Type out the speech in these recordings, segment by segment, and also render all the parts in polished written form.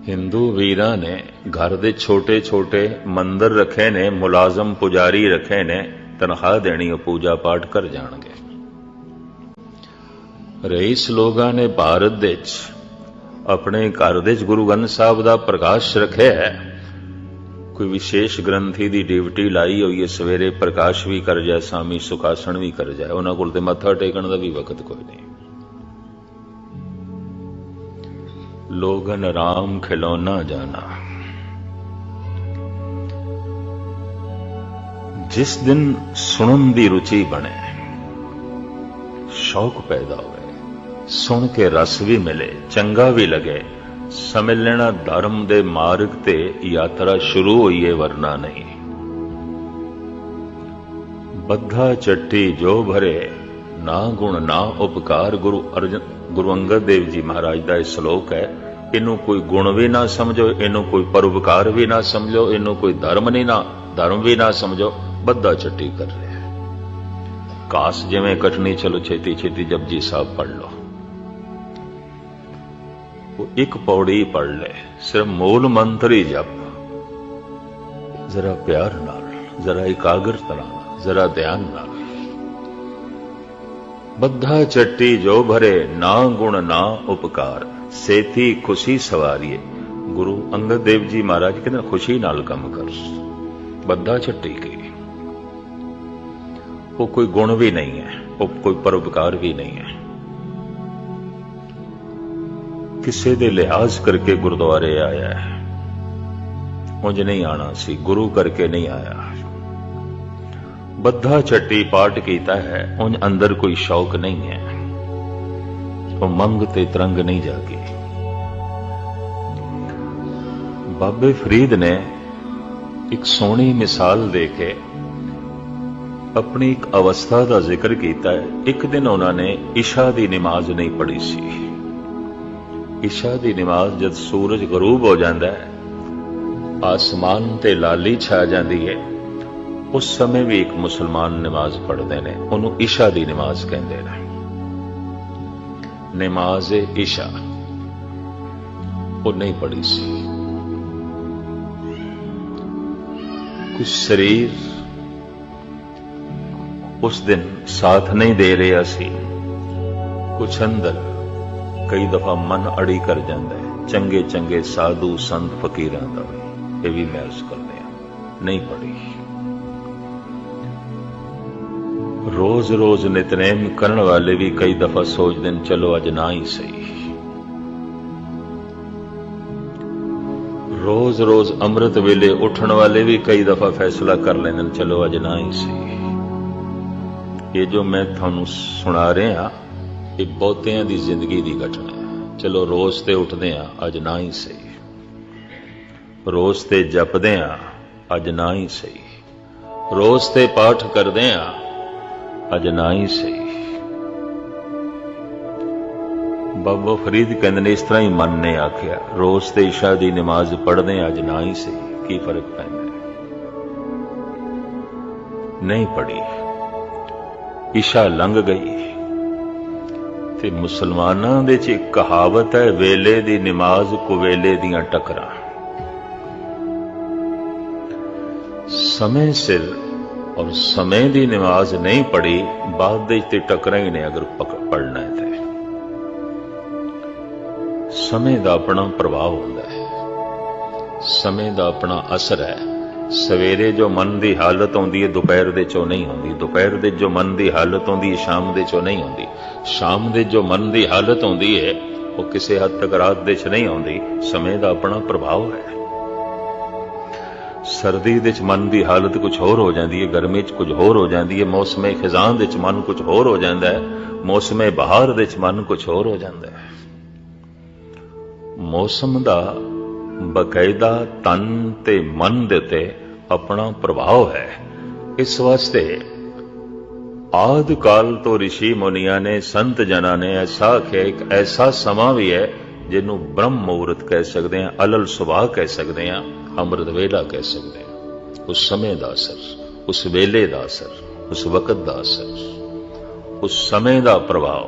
हिंदू वीरां ने घर दे छोटे छोटे मंदिर रखे ने, मुलाजम पुजारी रखे ने, तनख्वाह देनी पूजा पाठ कर जाणगे। रईस लोगां ने भारत दे अपने घर दे गुरु ग्रंथ साहब दा प्रकाश रखे है। कोई विशेष ग्रंथी दी ड्यूटी लाई हुई है, सवेरे प्रकाश भी कर जाए, शामी सुखासन भी कर जाए। उन्हां कोल ते मत्था टेकण दा भी वक्त कोई नहीं। लोगन राम खिलौना जाना। जिस दिन सुनन दी रुचि बने, शौक पैदा होवे, सुन के रस भी मिले, चंगा भी लगे, समझ लेना धर्म दे मार्ग ते यात्रा शुरू हुई है, वरना नहीं। बद्धा चट्टी जो भरे, ना गुण ना उपकार। गुरु अंगद देव जी महाराज का यह श्लोक है। इनू कोई गुण भी ना समझो, इनू कोई परोपकार भी ना समझो, इनू कोई धर्म भी ना समझो, बद्धा चट्टी कर रहे हैं। कास जिवें कटनी, चलो छेती छेती जपजी साहब पढ़ लो। वो एक पौड़ी पढ़ ले, सिर्फ मूल मंत्र ही जप, जरा प्यार नाल, जरा एकाग्रता नाल, जरा ध्यान नाल। बद्धा चट्टी जो भरे, ना गुण ना उपकार, सेती खुशी सवारिए। गुरु अंगद देव जी महाराज कहते खुशी नाल कम कर। बद्धा चट्टी की वो कोई गुण भी नहीं है, वो कोई परोपकार भी नहीं है। किसी दे लिहाज करके गुरुद्वारे आया है, उंज नहीं आना सी, गुरु करके नहीं आया। बद्धा चट्टी पाठ कीता है, उन अंदर कोई शौक नहीं है, वो मंग ते तरंग नहीं जागी। बाबे फरीद ने एक सोहनी मिसाल दे के अपनी एक अवस्था का जिक्र किया है। एक दिन उन्होंने इशा की नमाज नहीं पढ़ी सी। इशा की नमाज जब सूरज गरूब हो जाता है, आसमान ते लाली छा जाती है, उस समय भी एक मुसलमान नमाज पढ़ते हैं, उन्होंने इशा की नमाज कहते हैं। नमाज इशा वो नहीं पढ़ी सी। कुछ शरीर उस दिन साथ नहीं दे रहा सी, कुछ अंदर कई दफा मन अड़ी कर जाता है। चंगे चंगे साधु संत फकीरां दा ये भी महसूस करते हैं, नहीं पढ़ी। रोज रोज नितनेम करने वाले भी कई दफा सोचते हैं चलो अज ना ही सही। रोज रोज अमृत वेले उठन वाले भी कई दफा फैसला कर लेंगे चलो अज ना ही सही। ये जो मैं थानू सुना रहा, ये बहुतियां दी जिंदगी दी घटना है। चलो रोज ते उठदे आ, अज ना ही सही। रोज ते जपदे आ, अज ना ही सही। रोज ते पाठ करदे आ, अज ना ही सही। बाबा फरीद कहते ने इस तरह ही मन ने आख्या, रोज ते इशा दी नमाज पढ़दे अज ना ही सही, की फर्क पैंदा? नहीं पढ़ी, इशा लंघ गई। ते मुसलमानां दे च एक कहावत है, वेले दी नमाज कुवेले दियां टकरां। समय सिर और समय दी नमाज नहीं पढ़ी, बाद दे टकरां ही ने अगर पढ़ना है। समय का अपना प्रभाव होता है, समय का अपना असर है। सवेरे जो मन की हालत आती है दोपहर दे चो नहीं आती, दोपहर दे जो मन की हालत आती है शाम दे चो नहीं आती, शाम दे जो मन की हालत आती है वो किसी हद तक रात दे च नहीं आती। समय का अपना प्रभाव है। सर्दी दे च मन की हालत कुछ होर हो जाती है, गर्मी च कुछ होर हो जाती है, मौसम खिजां दे च मन कुछ होर हो जाता है, मौसम बहार दे च मन कुछ होर हो जाता है। मौसम का बकायदा तन ते मन दे ते अपना प्रभाव है। इस वास्ते आदि काल तो ऋषि मुनिया ने, संत जना ने ऐसा आख्या, एक ऐसा समा भी है जिन्हों ब्रह्म मुहूर्त कह सकते हैं, अलल सुबह कह सकते हैं, अमृत वेला कह सकते हैं। उस समय का असर, उस वेले का असर, उस वक्त का असर, उस समय का प्रभाव।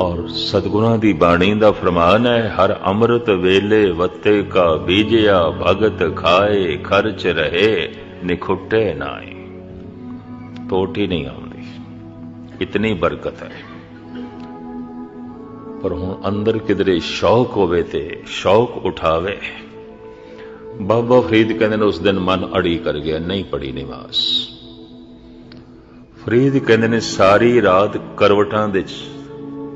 और सतगुणां दी बाणी दा फरमान है, हर अमृत वेले वत्ते का बीजिया, भगत खाए खर्च रहे निखुटे नाई। टोटी नहीं आउंदी, इतनी बरकत है। पर हुण अंदर किधरे शौक होवे ते शौक उठावे। बाबा फरीद कहते ने उस दिन मन अड़ी कर गया, नहीं पढ़ी नमाज। फरीद कहते ने सारी रात करवटां दे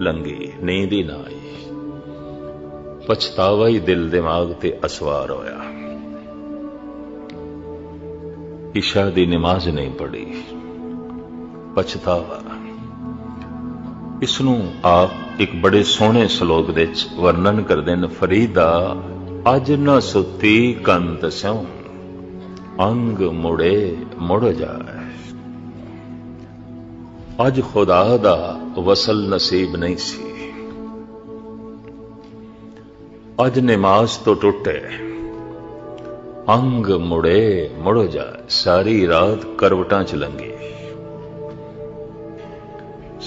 लंघी, नींद ही ना आई। पछतावा ही दिल दिमाग ते असवार होया। इशा दी नमाज नहीं पढ़ी, पछतावा। इसनूं आप एक बड़े सोहणे सलोक दे वर्णन करदे ने, फरीदा अज न सुती कंत स्यों, अंग मुड़े मुड़ जाए। अज खुदा दा वसल नसीब नहीं सी, अज नमाज तो टुटे, अंग मुड़े मुड़ जाए। सारी रात करवटां च लंघी,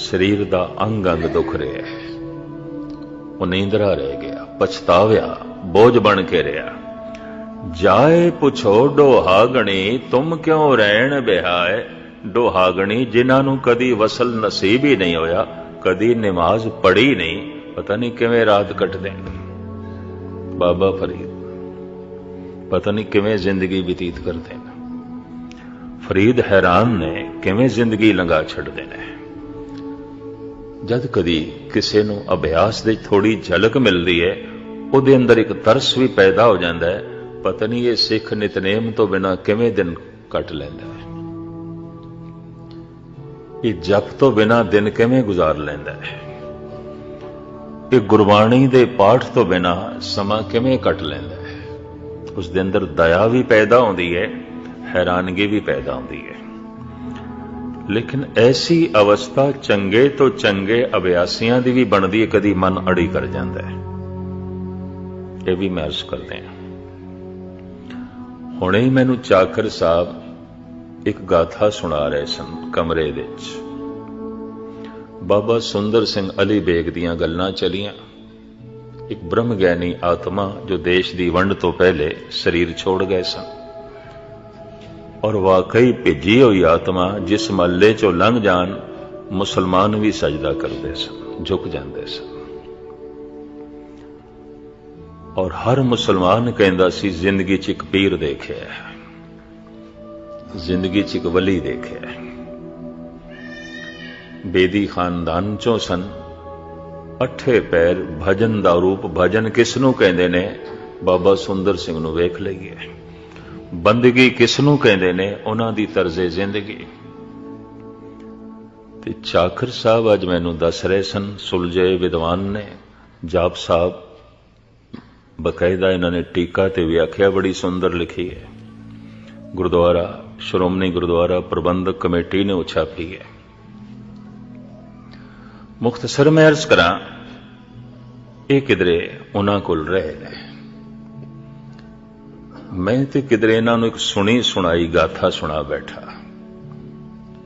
शरीर दा अंग अंग दुख रहा है, वो नींदरा रह गया, पछताव्या, बोझ बन के रहा। जाए पुछो डोहागणी, तुम क्यों रहन बिहाए। डोहागणी जिन्हां कदी वसल नसीब ही नहीं होया, कदी नमाज पढ़ी नहीं, पता नहीं किवें रात कटदे। बाबा फरीद पता नहीं किवें जिंदगी व्यतीत करते हैं। फरीद हैरान ने किवें जिंदगी लंघा छड्डदे ने। जद कदी किसी नूं अभ्यास दी थोड़ी झलक मिलती है, उहदे अंदर एक तरस भी पैदा हो जाता है, पता नहीं ये सिख नितनेम तो बिना किवें दिन कट लैंदा है, ये जप तो बिना दिन किवें गुजार लैंदा है, ये गुरबाणी दे पाठ तो बिना समा किवें कट लैंदा है। उसदे अंदर दया भी पैदा होंदी है, हैरानगी भी पैदा होंदी है। लेकिन ऐसी अवस्था चंगे तो चंगे अभ्यासियां दी भी बनदी है, कदी मन अड़ी कर जाता है। यह भी मैं अर्ज करते हैं। हुणे ही मैनू चाकर साहब एक गाथा सुना रहे सन कमरे विच। बाबा सुंदर सिंह अली बेग दीयां गल्लां चलियां। एक ब्रह्म ज्ञानी आत्मा जो देश दी वंड तो पहले शरीर छोड़ गए सन, और वाकई भेजी हुई आत्मा जिस महल्ले चो लंघ जान मुसलमान भी सजदा करते सन, झुक जाते सन। और हर मुसलमान कहंदा सी जिंदगी च एक पीर देखे, जिंदगी च एक वली देखे। बेदी खानदान चों सन, अठे पैर भजन दा रूप। भजन किसनू कहंदे ने? बाबा सुंदर सिंह नू वेख लईए। बंदगी किसनू कहंदे ने? उन्हां दी तर्जे जिंदगी। ते चाकर साहब अज मैनू दस रहे सन, सुलझे विद्वान ने, जाप साहब बकायदा इन्होंने टीका ते व्याख्या बड़ी सुंदर लिखी है। गुरुद्वारा श्रोमणी गुरुद्वारा प्रबंधक कमेटी ने छापी है। मुख्तसर मैं अर्ज करा, ये किधरे उन्हां कोल रहे ने, मैं तो किधरे इन्हों एक सुनी सुनाई गाथा सुना बैठा।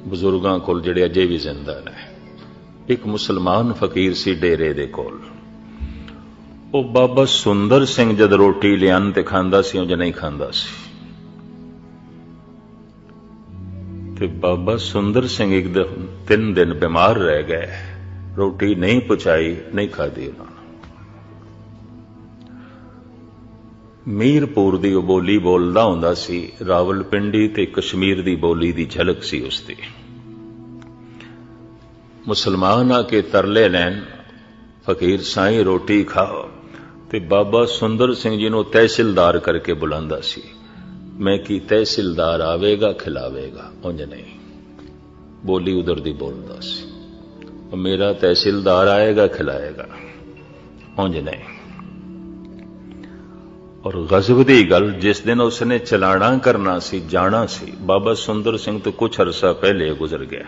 बुजुर्गों कोल जिहड़े अजे भी जिंदा ने। एक मुसलमान फकीर सी डेरे दे कोल। वो बाबा सुंदर सिंह जद रोटी लियान ते खांदा सी, उंज नहीं खांदा सी। ते बाबा सुंदर सिंह एक 3 दिन बीमार रह गए, रोटी नहीं पहुंचाई, नहीं खाधी उन्होंने। मीरपुर दी बोली बोलदा हुंदा सी, रावलपिंडी ते कश्मीर दी बोली दी झलक सी उसदी। मुसलमान आके तरले लैन, फकीर साईं रोटी खाओ, ते बाबा सुंदर सिंह जी नूं तहसीलदार करके बुलांदा सी। मैं की तहसीलदार आवेगा खिलावेगा, उंज नहीं। बोली उधर दी बोलदा सी, मेरा तहसीलदार आएगा खिलाएगा, उंज नहीं। और गजब दी गल, जिस दिन उसने चलाना करना सी, जाना सी, बाबा सुंदर सिंह तो कुछ अरसा पहले गुजर गया।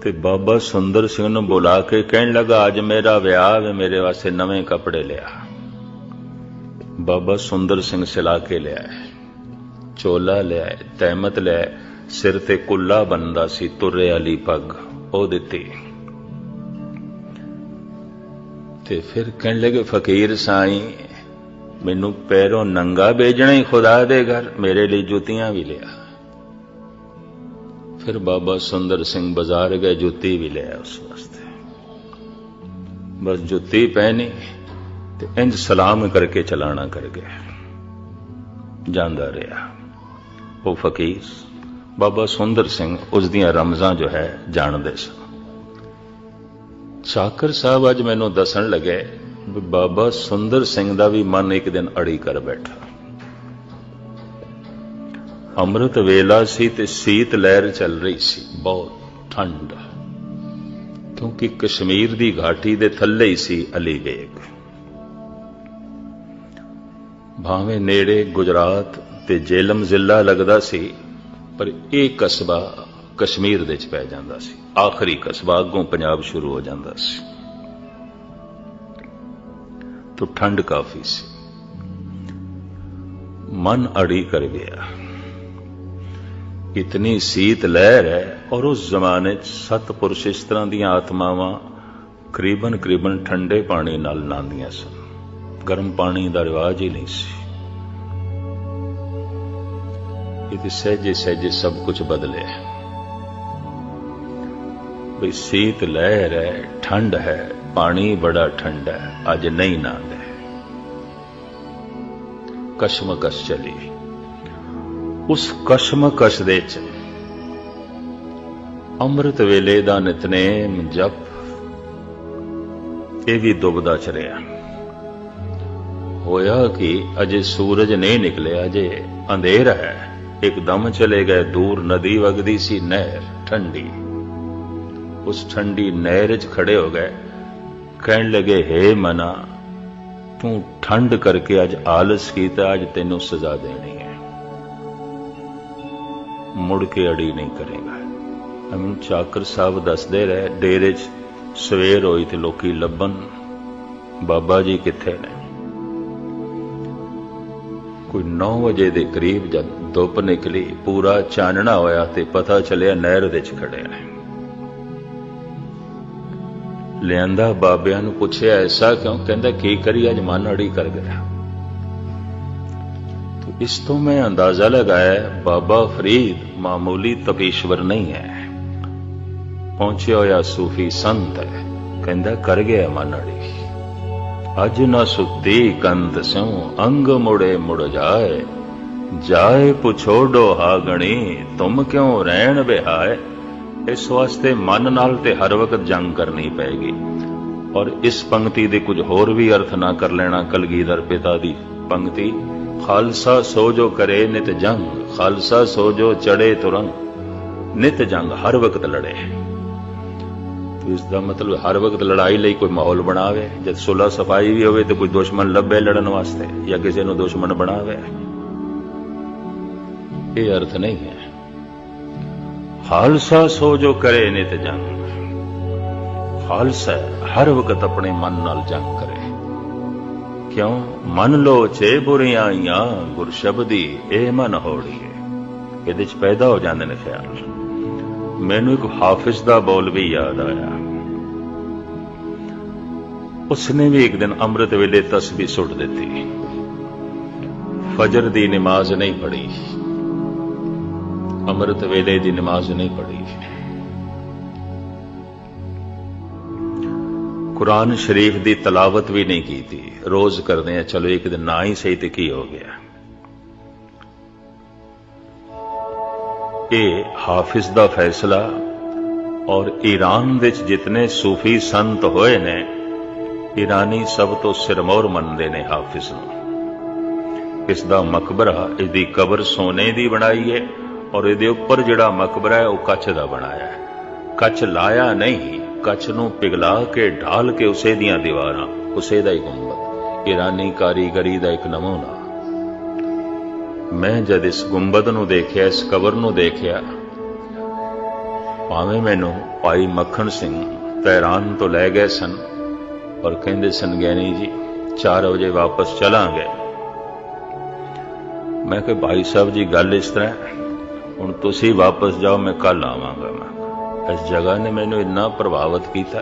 ते बाबा सुंदर सिंह नूं बुला के कहन लगा, अज मेरा विआह वे, मेरे वास्ते नवे कपड़े लिया। बाबा सुंदर सिंह सिला के लिया, चोला लिया, तहमत लिया, सिर ते कुल्ला बनदा सी, तुरे वाली पग ओ दिती। ਤੇ ਫਿਰ ਕਹਿਣ ਲੱਗੇ, ਫਕੀਰ ਸਾਈਂ, ਮੈਨੂੰ ਪੈਰੋਂ ਨੰਗਾ ਭੇਜਣਾ ਹੀ ਖੁਦਾ ਦੇ ਘਰ, ਮੇਰੇ ਲਈ ਜੁੱਤੀਆਂ ਵੀ ਲਿਆ। ਫਿਰ ਬਾਬਾ ਸੁੰਦਰ ਸਿੰਘ ਬਾਜ਼ਾਰ ਗਏ, ਜੁੱਤੀ ਵੀ ਲਿਆ ਉਸ ਵਾਸਤੇ। ਬਸ ਜੁੱਤੀ ਪਹਿਨੀ ਤੇ ਇੰਜ ਸਲਾਮ ਕਰਕੇ ਚਲਾਣਾ ਕਰ ਗਿਆ। ਜਾਂਦਾ ਰਿਹਾ ਉਹ ਫਕੀਰ। ਬਾਬਾ ਸੁੰਦਰ ਸਿੰਘ ਉਸ ਦੀਆਂ ਰਮਜ਼ਾਂ ਜੋ ਹੈ ਜਾਣਦੇ ਸਨ। ਚਾਕਰ ਸਾਹਿਬ ਅੱਜ ਮੈਨੂੰ ਦੱਸਣ ਲੱਗੇ ਵੀ ਬਾਬਾ ਸੁੰਦਰ ਸਿੰਘ ਦਾ ਵੀ ਮਨ ਇੱਕ ਦਿਨ ਅੜੀ ਕਰ ਬੈਠਾ। ਅੰਮ੍ਰਿਤ ਵੇਲਾ ਸੀ ਤੇ ਸੀਤ ਲਹਿਰ ਚੱਲ ਰਹੀ ਸੀ, ਬਹੁਤ ਠੰਡ, ਕਿਉਂਕਿ ਕਸ਼ਮੀਰ ਦੀ ਘਾਟੀ ਦੇ ਥੱਲੇ ਹੀ ਸੀ ਅਲੀ ਬੇਗ। ਭਾਵੇਂ ਨੇੜੇ ਗੁਜਰਾਤ ਤੇ ਜੇਲਮ ਜ਼ਿਲ੍ਹਾ ਲੱਗਦਾ ਸੀ, ਪਰ ਇਹ ਕਸਬਾ ਕਸ਼ਮੀਰ ਦੇ ਚ ਪੈ ਜਾਂਦਾ ਸੀ। ਆਖਰੀ ਕਸਬਾ, ਅੱਗੋਂ ਪੰਜਾਬ ਸ਼ੁਰੂ ਹੋ ਜਾਂਦਾ ਸੀ। तो ठंड काफी सी। मन अड़ी कर गया, इतनी शीत लहर है। और उस जमाने सतपुरुष इस तरह ਦੀਆਂ आत्मावां करीबन करीबन ठंडे पानी नाल नहांदियां सन, गर्म पानी का रिवाज ही नहीं सी। ये सहजे सहजे सब कुछ बदले। भाई शीत लहर है, ठंड है, पानी बड़ा ठंडा है, अज नहीं नहांदे। कशमकश चली। उस कशमकश दे च अमृत वेले दा नितनेम जप ये भी दुबदा च रहा। होया कि अजे सूरज नहीं निकले, अजे अंधेरा है। एकदम चले गए दूर, नदी वगदी सी, नहर ठंडी। उस ठंडी नहर च खड़े हो गए, कहन लगे, हे मना, तू ठंड करके अज आलस कीता, अज तेनू सजा देनी है, मुड़ के अड़ी नहीं करेगा। हम चाकर साहब दसदे रहे, डेरे च सवेर होई ते लोकी लभन, बाबा जी किथे ने। कोई 9 बजे दे करीब जब धुप निकली, पूरा चानना होया ते पता चलिया नहर दे च खड़े ने। लियांदा बाबिया नूं पुछया, ऐसा क्यों? कहंदा की करी, अज मन अड़ी कर गया। तो इस तो मैं अंदाजा लगाया बाबा फरीद मामूली तपीश्वर नहीं है, पहुंचे होया सूफी संत है। कहंदा कर गया मन अड़ी, अज न सुती कंध स्यों, अंग मुड़े मुड़ जाए, जाए पुछो डोहागणी, तुम क्यों रहन बिहाए। इस वास्ते मन नाल ते हर वक्त जंग करनी पैगी। और इस पंक्ति दे कुछ होर भी अर्थ ना कर लेना। कलगीधर पिता दी पंक्ति, खालसा सो जो करे नित जंग, खालसा सो जो चढ़े तुरंग। नित जंग, हर वक्त लड़े। तो इसका मतलब हर वक्त लड़ाई लई कोई माहौल बनावे। जब सुलह सफाई भी होवे तो कोई दुश्मन लभे लड़न वास्ते, या किसी नूं दुश्मन बनावे, ये अर्थ नहीं है। खालसा सो जो करे नित जंग, खालसा हर वक्त अपने मन नाल जंग करे। क्यों? मन लो चे बुरियां, गुर शब्दी ए मन होड़िए। इहदे च पैदा हो जांदे ने ख्याल। मैनू एक हाफिज दा बोल भी याद आया। उसने भी एक दिन अमृत वेले तस्बीह सुट दी, फजर दी नमाज नहीं पढ़ी, अमृत वेले दी नमाज नहीं पढ़ी, कुरान शरीफ दी तलावत भी नहीं की थी। रोज करते हैं, चलो एक दिन ना ही सही तो की हो गया। ये हाफिज दा फैसला। और ईरान दे जितने सूफी संत होए ने, ईरानी सब तो सिरमौर मनदे ने हाफिज नूं। इसदा मकबरा, इसदी कबर सोने दी बनाई है, और इहदे उपर जिहड़ा मकबरा है वह कच्छ दा बनाया है। कच्छ लाया नहीं, कच्छ नूं पिघला के ढाल के उसे दियां दीवारां, उसे दा ही गुंबद। ईरानी कारीगरी दा एक नमूना। मैं जद इस गुंबद नूं देखिया, इस कबर नूं देखिया, भावें मैनूं भाई मक्खण सिंह तहरान तो लै गए सन और कहंदे सन, ज्ञानी जी 4 बजे वापस चलांगे। मैं कहा भाई साहब जी गल इस तरह, हुण तुसीं वापस जाओ, मैं कल आवांगा। मैं इस जगह ने मैनू इन्ना प्रभावित किया।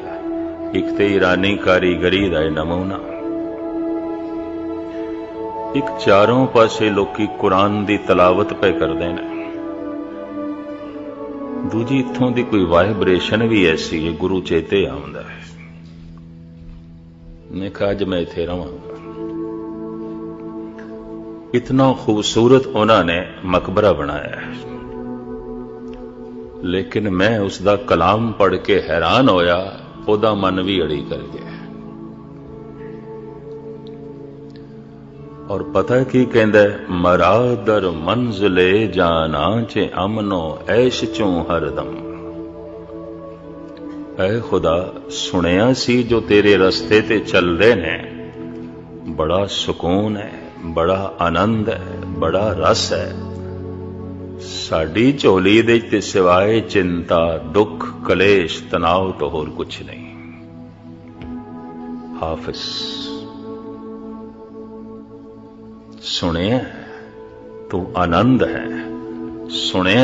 एक तो ईरानी कारीगरी का नमूना, एक चारों पासे लोकी कुरान की तलावत पे करते हैं, दूजी इत्थों की कोई वाइब्रेशन भी ऐसी है, गुरु चेते आउंदा है। मैं कहा अज मैं इत्थे रहांगा। इतना खूबसूरत उन्होंने मकबरा बनाया है, लेकिन मैं उसका कलाम पढ़ के हैरान होया, ओदा मन भी अड़ी कर गया। और पता की कहंदा है, मरादर मंजिले जाना चे अमनो ऐश चों हरदम। ऐ खुदा, सुनिया सी जो तेरे रस्ते ते चल रहे ने, बड़ा सुकून है, बड़ा आनंद है, बड़ा रस है। साडी झोली दे ते सिवाए चिंता, दुख, कलेश, तनाव तो होर कुछ नहीं। हाफिज, सुने तू आनंद है, सुने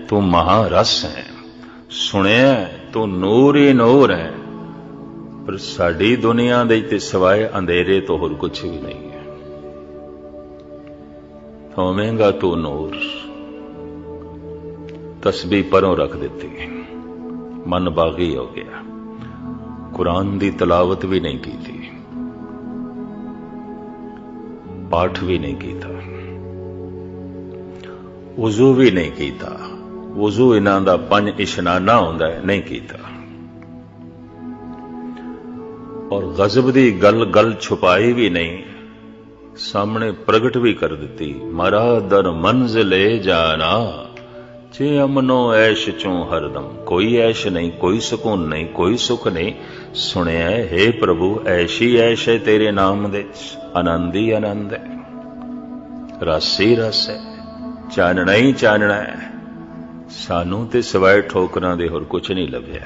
तू महारस है, सुने तू नूर ही नूर है, पर साडी दुनिया दे ते सिवाए अंधेरे तो होर कुछ भी नहीं है। होवेगा तू नूर। तस्बीह परों रख दी, मन बागी हो गया, कुरान की तलावत भी नहीं की थी, पाठ भी नहीं किया, वुजू भी नहीं किया। वुजू इन्हां दा 5 इशनाना हुंदा है, नहीं किया। और गजब दी गल गल छुपाई भी नहीं, सामने प्रगट भी कर दी। मरा दर मंजिले जाना चे अमनो ऐश चों हरदम। कोई ऐश नहीं, कोई सुकून नहीं, कोई सुख नहीं। सुनिया हे प्रभु, ऐशी ऐश है तेरे नाम दे, आनंद ही आनंद है, रस ही रस है, चानना ही चानना है। सानू ते सिवाए ठोकरां दे होर कुछ नहीं लभ्या,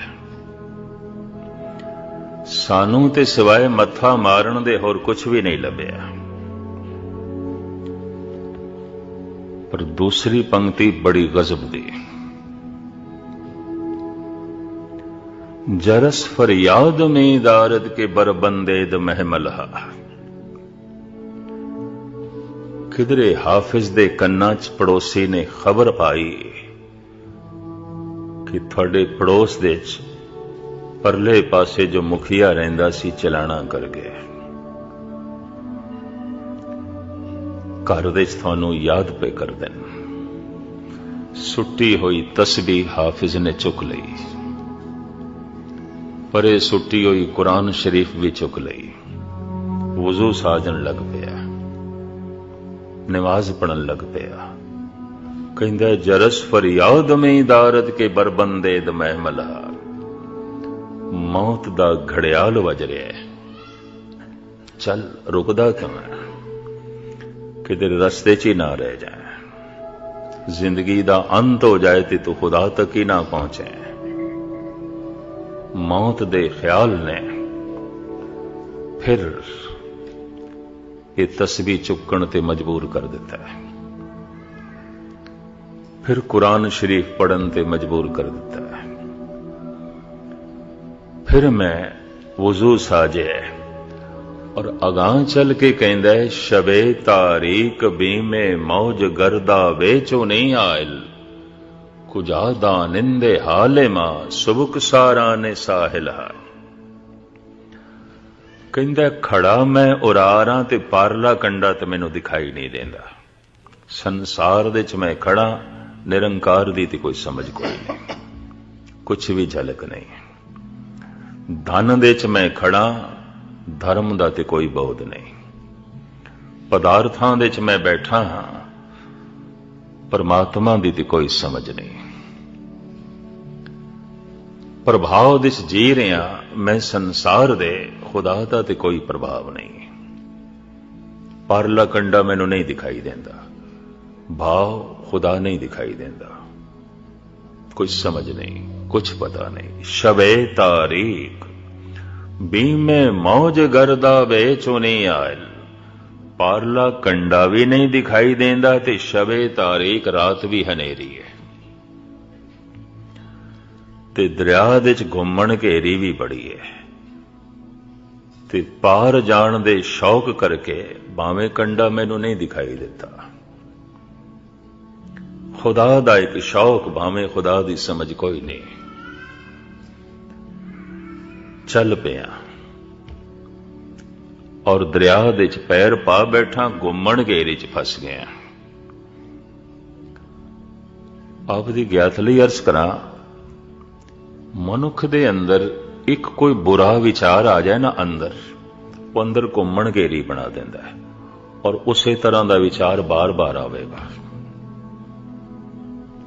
सानू ते सिवाए मत्था मारन दे होर कुछ भी नहीं लभ्या। पर दूसरी पंक्ति बड़ी गजब दी, जरस फरियाद में दारद के बरबंदेद महमलहा। किधरे हाफिज दे कन्ना च पड़ोसी ने खबर पाई कि थोड़े पड़ोस दे परले पासे जो मुखिया रहिंदा सी चलाना कर गया। घर दे थानू याद पे कर देन। सुट्टी हुई तस्बीह हाफिज ने चुक लई, परे सुट्टी हुई कुरान शरीफ भी चुक लई, वुजू साजन लग पिया, नमाज पढ़न लग पिया। कहंदा जरस फरियाद में दारद के बरबंदे द महमला। मौत दा घड़ियाल वज रहा है, चल रुकदा क्यों है, किधर रस्ते च ही ना रह जाए। जिंदगी दा अंत हो जाए तो तू खुदा तक ही ना पहुंचे। मौत दे ख्याल ने फिर ये तस्बीह चुकन ते मजबूर कर दिता है, फिर कुरान शरीफ पढ़न ते मजबूर कर दिता है। फिर मैं वुजू साजे और अगां चल के कहंदा है, शबे तारीक बीमे मौज गर्दा वेचो नहीं आयल, कुजा दानिंदे हाले मां सुबुक सारा ने साहिल हा। कहंदा खड़ा मैं उरारां ते पारला कंडा ते मैनू दिखाई नहीं देंदा। संसार दे च मैं खड़ा, निरंकार दी ते कोई समझ कोई नहीं, कुछ भी झलक नहीं। धन दे च मैं खड़ा, धर्म दा ते कोई बोध नहीं। पदार्थां दे च मैं बैठा हां, परमात्मा दी ते कोई समझ नहीं। प्रभाव दे च जी रहा मैं संसार दे, खुदा दा ते कोई प्रभाव नहीं। पारला कंडा मैनू नहीं दिखाई देंदा, भाव खुदा नहीं दिखाई देंदा, कुछ समझ नहीं, कुछ पता नहीं। शबे तारीक बीमे मौज गर्दा वेचो नहीं आयल, पारला कंडा भी नहीं दिखाई देंदा ते शबे तारीक रात भी हनेरी है, ते दरिया दे च घुमण घेरी भी बड़ी है। ਤੇ ਪਾਰ ਜਾਣ ਦੇ ਸ਼ੌਕ ਕਰਕੇ ਭਾਵੇਂ ਕੰਡਾ ਮੈਨੂੰ ਨਹੀਂ ਦਿਖਾਈ ਦਿੱਤਾ। ਖੁਦਾ ਦਾ ਇੱਕ ਸ਼ੌਕ, ਭਾਵੇਂ ਖੁਦਾ ਦੀ ਸਮਝ ਕੋਈ ਨਹੀਂ। ਚੱਲ ਪਿਆ ਔਰ ਦਰਿਆ ਦੇ ਵਿੱਚ ਪੈਰ ਪਾ ਬੈਠਾ, ਘੁੰਮਣ ਘੇਰੇ 'ਚ ਫਸ ਗਿਆ। ਆਪ ਦੀ ਗਿਆਤ ਲਈ ਅਰਜ਼ ਕਰਾਂ, ਮਨੁੱਖ ਦੇ ਅੰਦਰ ਇੱਕ ਕੋਈ ਬੁਰਾ ਵਿਚਾਰ ਆ ਜਾਏ ਨਾ ਅੰਦਰ, ਉਹ ਅੰਦਰ ਘੁੰਮਣ ਘੇਰੀ ਬਣਾ ਦਿੰਦਾ ਹੈ ਔਰ ਉਸੇ ਤਰ੍ਹਾਂ ਦਾ ਵਿਚਾਰ ਬਾਰ-ਬਾਰ ਆਵੇਗਾ,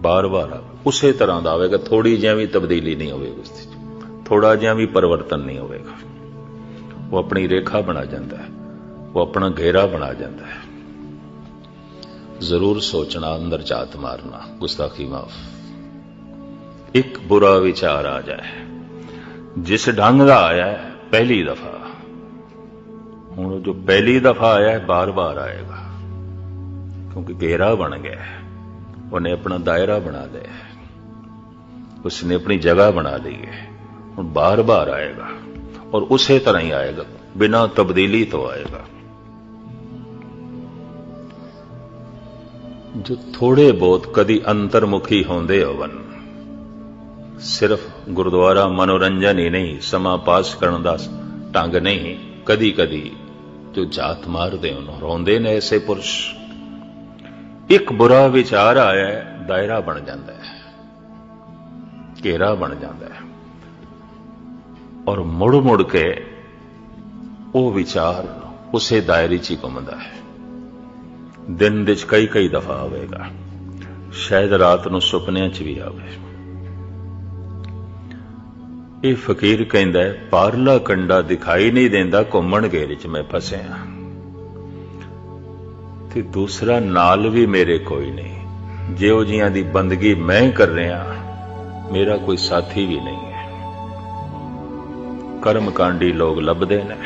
ਬਾਰ-ਬਾਰ ਉਸੇ ਤਰ੍ਹਾਂ ਦਾ ਆਵੇਗਾ। ਥੋੜੀ ਜਿਹੀ ਵੀ ਤਬਦੀਲੀ ਨਹੀਂ ਹੋਵੇਗੀ ਉਸ ਵਿੱਚ, ਥੋੜਾ ਜਿਹਾ ਵੀ ਪਰਿਵਰਤਨ ਨਹੀਂ ਹੋਵੇਗਾ। ਉਹ ਆਪਣੀ ਰੇਖਾ ਬਣਾ ਜਾਂਦਾ ਹੈ, ਉਹ ਆਪਣਾ ਘੇਰਾ ਬਣਾ ਜਾਂਦਾ ਹੈ। ਜ਼ਰੂਰ ਸੋਚਣਾ, ਅੰਦਰ ਝਾਤ ਮਾਰਨਾ, ਗੁਸਤਾਖੀ ਮਾਫ। ਇੱਕ ਬੁਰਾ ਵਿਚਾਰ ਆ ਜਾਏ, ਜਿਸ ਢੰਗ ਦਾ ਆਇਆ ਹੈ ਪਹਿਲੀ ਦਫਾ, ਹੁਣ ਜੋ ਪਹਿਲੀ ਦਫਾ ਆਇਆ ਹੈ ਬਾਰ-ਬਾਰ ਆਏਗਾ, ਕਿਉਂਕਿ ਘੇਰਾ ਬਣ ਗਿਆ ਹੈ। ਉਹਨੇ ਆਪਣਾ ਦਾਇਰਾ ਬਣਾ ਲਿਆ ਹੈ, ਉਸਨੇ ਆਪਣੀ ਜਗ੍ਹਾ ਬਣਾ ਲਈ ਹੈ। ਹੁਣ ਬਾਰ-ਬਾਰ ਆਏਗਾ ਔਰ ਉਸੇ ਤਰ੍ਹਾਂ ਹੀ ਆਏਗਾ, ਬਿਨਾਂ ਤਬਦੀਲੀ ਤੋਂ ਆਏਗਾ। ਜੋ ਥੋੜੇ ਬਹੁਤ ਕਦੀ ਅੰਤਰਮੁਖੀ ਹੁੰਦੇ ਹੋਵਨ, ਸਿਰਫ ਗੁਰਦੁਆਰਾ ਮਨੋਰੰਜਨ ਹੀ ਨਹੀਂ, ਸਮਾਂ ਪਾਸ ਕਰਨ ਦਾ ਢੰਗ ਨਹੀਂ, ਕਦੀ ਕਦੀ ਜੋ ਝਾਤ ਮਾਰਦੇ ਹੋਣ, ਰੋਂਦੇ ਨੇ ਐਸੇ ਪੁਰਸ਼। ਇੱਕ ਬੁਰਾ ਵਿਚਾਰ ਆਇਆ ਹੈ, ਦਾਇਰਾ ਬਣ ਜਾਂਦਾ ਹੈ, ਘੇਰਾ ਬਣ ਜਾਂਦਾ ਹੈ ਔਰ ਮੁੜ ਮੁੜ ਕੇ ਉਹ ਵਿਚਾਰ ਉਸੇ ਦਾਇਰੇ 'ਚ ਹੀ ਘੁੰਮਦਾ ਹੈ। ਦਿਨ ਦੇ 'ਚ ਕਈ ਦਫਾ ਆਵੇਗਾ, ਸ਼ਾਇਦ ਰਾਤ ਨੂੰ ਸੁਪਨਿਆਂ 'ਚ ਵੀ ਆਵੇ। ਇਹ ਫਕੀਰ ਕਹਿੰਦਾ ਹੈ, ਪਾਰਲਾ ਕੰਡਾ ਦਿਖਾਈ ਨਹੀਂ ਦਿੰਦਾ, ਘੁੰਮਣ ਘੇਰੇ 'ਚ ਮੈਂ ਫਸਿਆ ਤੇ ਦੂਸਰਾ ਨਾਲ ਵੀ ਮੇਰੇ ਕੋਈ ਨਹੀਂ। ਜਿਹੋ ਜਿਹੀਆਂ ਦੀ ਬੰਦਗੀ ਮੈਂ ਕਰ ਰਿਹਾ, ਮੇਰਾ ਕੋਈ ਸਾਥੀ ਵੀ ਨਹੀਂ ਹੈ। ਕਰਮਕਾਂਡੀ ਲੋਕ ਲੱਭਦੇ ਨੇ,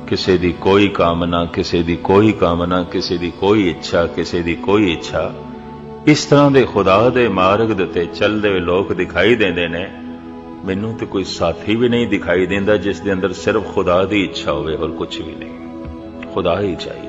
ਕਿਸੇ ਦੀ ਕੋਈ ਕਾਮਨਾ, ਕਿਸੇ ਦੀ ਕੋਈ ਕਾਮਨਾ, ਕਿਸੇ ਦੀ ਕੋਈ ਇੱਛਾ, ਕਿਸੇ ਦੀ ਕੋਈ ਇੱਛਾ। ਇਸ ਤਰ੍ਹਾਂ ਦੇ ਖੁਦਾ ਦੇ ਮਾਰਗ ਦੇ ਉੱਤੇ ਚੱਲਦੇ ਹੋਏ ਲੋਕ ਦਿਖਾਈ ਦਿੰਦੇ ਨੇ। ਮੈਨੂੰ ਤੇ ਕੋਈ ਸਾਥੀ ਵੀ ਨਹੀਂ ਦਿਖਾਈ ਦਿੰਦਾ ਜਿਸ ਦੇ ਅੰਦਰ ਸਿਰਫ ਖੁਦਾ ਦੀ ਇੱਛਾ ਹੋਵੇ, ਹੋਰ ਕੁਝ ਵੀ ਨਹੀਂ। ਖੁਦਾ ਹੀ ਚਾਹੀਏ।